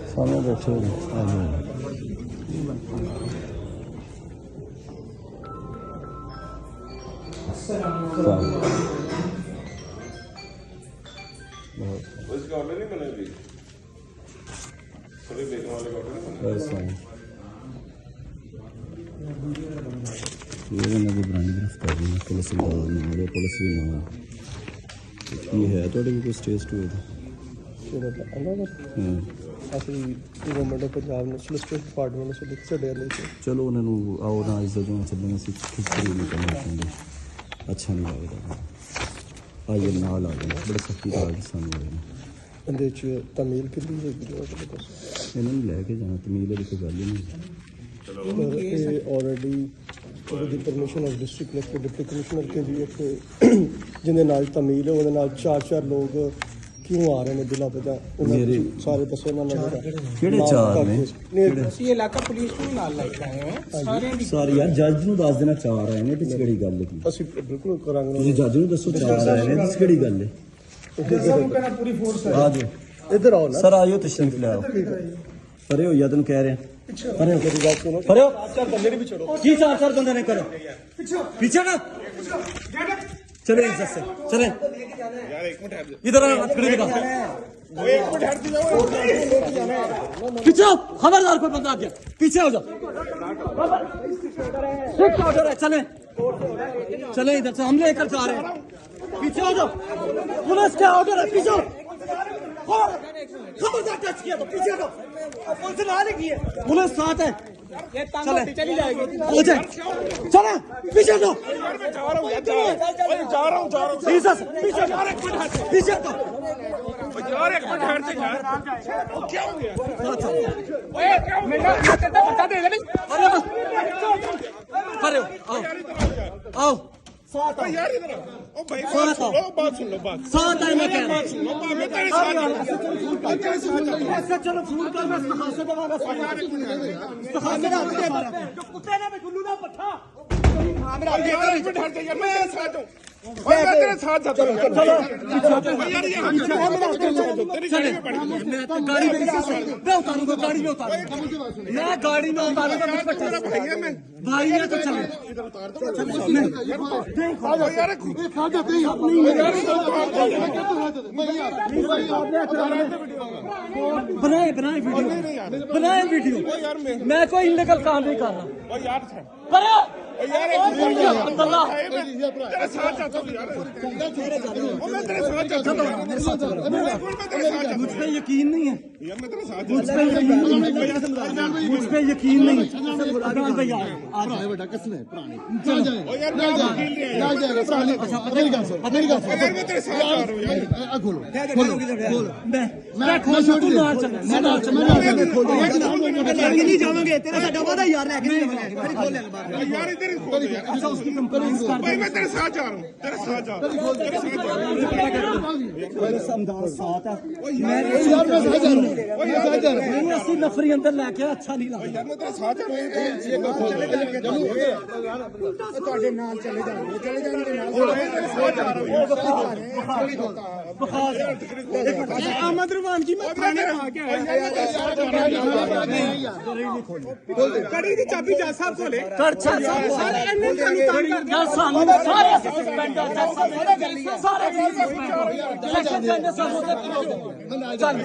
सामने बैठे हुए पुलिस भी ना है थोड़े भी कोई स्टेज टू ਅਸੀਂ ਗਵਰਨਮੈਂਟ ਆਫ ਪੰਜਾਬ ਨੇ ਸੋਲਿਸਿਟਰ ਡਿਪਾਰਟਮੈਂਟ ਨੂੰ ਲਿਖ ਛੱਡਿਆ ਲੈ ਕੇ ਚਲੋ ਉਹਨਾਂ ਨੂੰ ਆਓ ਨਾ ਇਸ ਜਦੋਂ ਚੱਲਣਾ ਸੀ ਖਿਚੜੀ ਨਹੀਂ ਕਰਨਾ ਚਾਹੁੰਦੇ ਅੱਛਾ ਨਹੀਂ ਲੱਗਦਾ ਆਈਏ ਨਾਲ ਆ ਗਏ ਬੜੇ ਸਖਤੀ ਨਾਲ ਸਾਨੂੰ ਹੋਏ ਨੇ ਇਹਦੇ 'ਚ ਤਮੀਲ ਕਿੰਨੀ ਹੈਗੀ ਇਹਨਾਂ ਨੂੰ ਲੈ ਕੇ ਜਾਣਾ ਤਮੀਲ ਦੀ ਕੋਈ ਗੱਲ ਹੀ ਨਹੀਂ ਇਹ ਆਲਰੇਡੀ ਉਹਦੀ permission of district collector deputy commissioner ਕੇ ਜੀ ਇੱਕ ਜਿਹਦੇ ਨਾਲ ਤਮੀਲ ਹੈ ਉਹਦੇ ਨਾਲ 4 ਲੋਕ क्यों आ रहे हैं दिला पता मेरे सारे बसों ना ਕਿਹੜੇ ਚਾਰ ਨੇ ਅਸੀਂ ਇਲਾਕਾ ਪੁਲਿਸ ਨੂੰ ਨਾਲ ਲੈ ਕੇ ਆਏ ਹਾਂ ਸਾਰੇ ਯਾਰ ਜੱਜ ਨੂੰ ਦੱਸ ਦੇਣਾ ਚਾਰ ਆਏ ਨੇ ਤੇ ਕਿਹੜੀ ਗੱਲ ਹੈ ਅਸੀਂ ਬਿਲਕੁਲ ਕਰਾਂਗੇ ਤੁਸੀਂ ਜੱਜ ਨੂੰ ਦੱਸੋ ਚਾਰ ਆਏ ਨੇ ਤੇ ਕਿਹੜੀ ਗੱਲ ਹੈ ਪੂਰੀ ਫੋਰਸ ਆ ਜਾਓ इधर आओ ना ਸਰ ਆਇਓ ਤਸ਼ਰੀਫ ਲੈ ਆਓ ਪਰੇ ਹੋ ਜਾਂ ਤੈਨੂੰ ਕਹਿ ਰਿਹਾ ਪਰੇ ਹੋ मेरी बात सुनो ਪਰੇ ਹੋ 4 बंदे ने भी छोड़ो ਕੀ ਚਾਰ ਬੰਦੇ ਨੇ ਕਰੋ पीछे ना चले इज्जत से चले यार एक मिनट इधर आ खड़े दिखा एक मिनट हट जाओ पीछे खबरदार कोई बंदा आ गया पीछे हो जाओ स्ट्रिक्ट ऑर्डर है चले चले इधर से हम लेकर जा रहे हैं पीछे हो जाओ पुलिस का ऑर्डर है पीछे खबरदार टच किया तो पीछे हटो पुलिस ने आने की है पुलिस साथ है चली जाएगी हो जाए चले पीछे हटो पीछे हटो यार एक मिनट हट जा यार क्या हो गया ओए मेरा बता दे नहीं अरे आओ आओ साथ यार इधर ओ भाई बात सुन लो बात साथ है मैं कह रहा सुन लो मैं तेरे साथ ऐसे चलो फोन कर मैं से दवागा कुत्ते ने भी गुल्लू ना पट्ठा यार एक मिनट हट जा यार मैं तेरे साथ हूं मैं तेरे साथ जाता हूं चलो यार ये तेरी गाड़ी में बैठ मैं तो गाड़ी में मैं उतारूंगा गाड़ी में उतारूंगा मैं गाड़ी में उतारूंगा मेरा भाई है मैं भाई है तो चलो यार खा जाते हैं अपनी बनाए वीडियो मैं कोई इल्लीगल काम नहीं कर रहा ओ यार यार तेरे साथ जाता हूं यार मैं तेरे साथ जाता हूं मुझ पे यकीन नहीं है यार मैं तेरे साथ मुझ पे यकीन नहीं भैया बेटा किसने पुरानी ओ यार मैं वकील नहीं ना जाएगा पुरानी अच्छा पता नहीं यार मैं तेरे साथ जा रहा हूं यार खोलो मैं खोल तू ना चल मैं ना नहीं जाओगे तेरा साडा वादा यार लेके नहीं खोल ले यार इधर खोल यार अच्छा उसकी कंपनी भाई मैं तेरे साथ जा रहा हूं तेरे साथ जा रहा हूं मेरे समझदार साथ है मैं यार मैं साथ जा रहा हूं नहीं असली नफरी अंदर लेके अच्छा नहीं लगता यार मैं तेरे साथ जा रहा हूं ਤੁਹਾਡੇ ਨਾਲ ਚਲੇ ਜਾਣਗੇ ਨਾਲ तेरे साथ जा रहा हूं ਆਮਦ ਰਵਾਨ ਜੀ ਮੈਂ ਥਾਣੇ ਆ ਕੇ ਆਇਆ ਕੜੀ ਦੀ ਚਾਬੀ ਜੱਜ ਸਾਹਿਬ ਕੋਲੇ करछा ਸਾਰੇ ਇੰਨੇ ਸਾਨੂੰ ਤੰਗ ਕਰਦੇ यार सामने सारे सस्पेंड है सारे इलेक्शन करने सब होते चल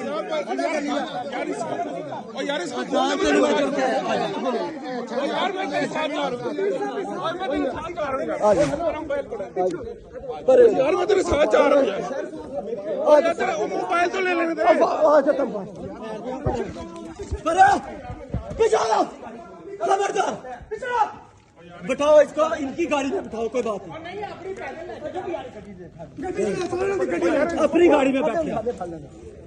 ओ यार इस जान के लोग करते हैं यार मैं तेरे साथ जा रहा हूं यार मैं तेरे साथ जा रहा हूं यार तेरा मोबाइल तो ले लेने दे पीछे आओ खबरदार बिठाओ इसको इनकी गाड़ी में बिठाओ कोई बात नहीं अपनी गाड़ी में बैठे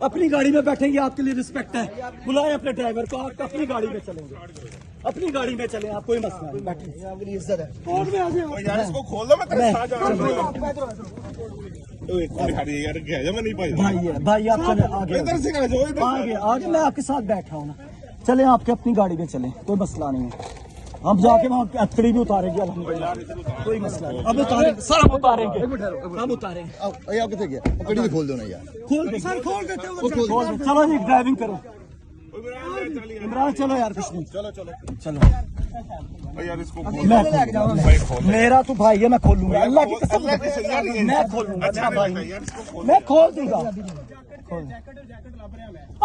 अपनी गाड़ी में बैठेंगे आपके लिए रिस्पेक्ट है बुलाएं अपने ड्राइवर को आप अपनी गाड़ी में चलेंगे अपनी गाड़ी में चले आप कोई मसला नहीं बैठे इज्जत है कोर्ट में आ जाओ यार इसको खोल दो मैं तेरे साथ जा रहा हूं यार क्या मैं नहीं पाई भाई आप चले आगे इधर से आ जाओ इधर आगे मैं आपके साथ बैठा हूँ ना चले आपके अपनी गाड़ी में चले कोई मसला नहीं है हम जाके वहाँ हथकड़ी भी उतारेंगे अल्हम्दुलिल्लाह, कोई मसला नहीं। अब उतारेंगे सर, हम उतारेंगे, हम उतारेंगे। आप कितने गया कड़ी भी खोल दो ना यार खोल दे सर, खोल देते हो, खोल दे। चलो जी ड्राइविंग करो इमरान, चलो यार कुछ नहीं, चलो यार इसको मेरा तो भाई है, मैं खोलूंगा अल्लाह की कसम, मैं खोलूंगा। अच्छा भाई मैं खोल दूंगा,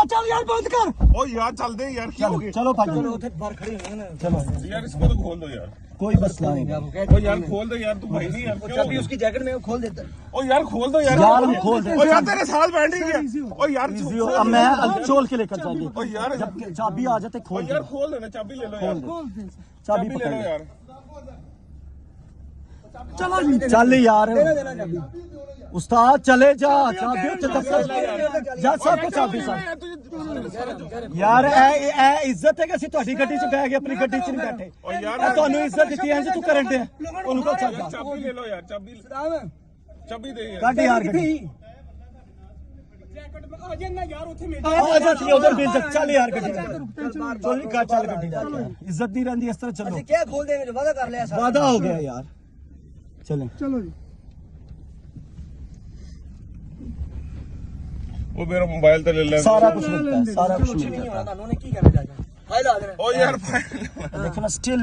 चल यार बंद कर। ओ यार चल दे यार, क्या हो गया? चलो भाई चलो यार इसको तो खोल दो यार। कोई मसला नहीं। ओ यार खोल दो यार, तू भाई नहीं यार, चाबी उसकी जैकेट में खोल देता है। ओ यार खोल दो यार। यार हम खोल दे। ओ यार तेरे साथ बैठ ही गया। ओ यार अब मैं चोल के लेकर जाएंगे। ओ यार जब चाबी आ जाते खोल यार दे। खोल देना, चाबी ले लो यार, चाबी ले पकड़ लो ले। यार। चल यार उस्ताद चले जा, चाबी जा सबको चाबी सा। यार ए इज्जत है कि ਅਸੀਂ ਤੁਹਾਡੀ ਗੱਡੀ 'ਚ ਬੈ ਗਏ, ਆਪਣੀ ਗੱਡੀ 'ਚ ਨਹੀਂ ਬੈਠੇ। ओ यार ਤੁਹਾਨੂੰ ਇੱਜ਼ਤ ਦਿੱਤੀ ਐ ਜੇ ਤੂੰ ਕਰਨ ਦੇ ਉਹਨੂੰ ਕੋ ਚੱਲ ਜਾ, चाबी ले लो यार, चाबी दे यार। ਕੱਢ ਯਾਰ ਗੱਡੀ ਆ ਜਾਣਾ ਯਾਰ ਉੱਥੇ ਮੇਰੇ ਆ ਜਾਂਦੀ ਉਧਰ ਵੀ ਇੱਜ਼ਤ। ਚੱਲ ਯਾਰ ਗੱਡੀ ਚੱਲ ਚੱਲ ਗੱਡੀ ਜਾ ਕੇ ਇੱਜ਼ਤ ਨਹੀਂ ਰਹਿੰਦੀ ਇਸ ਤਰ੍ਹਾਂ। ਚਲੋ क्या खोल देंगे, वादा कर लिया वादा हो गया यार, चलें। चलो जी। वो मेरा मोबाइल तो ले ले। सारा कुछ मिलता है, सारा कुछ मिलता है। उन्होंने की कहना चाहते हैं फाइल आ गया। ओ यार देखो ना स्टिल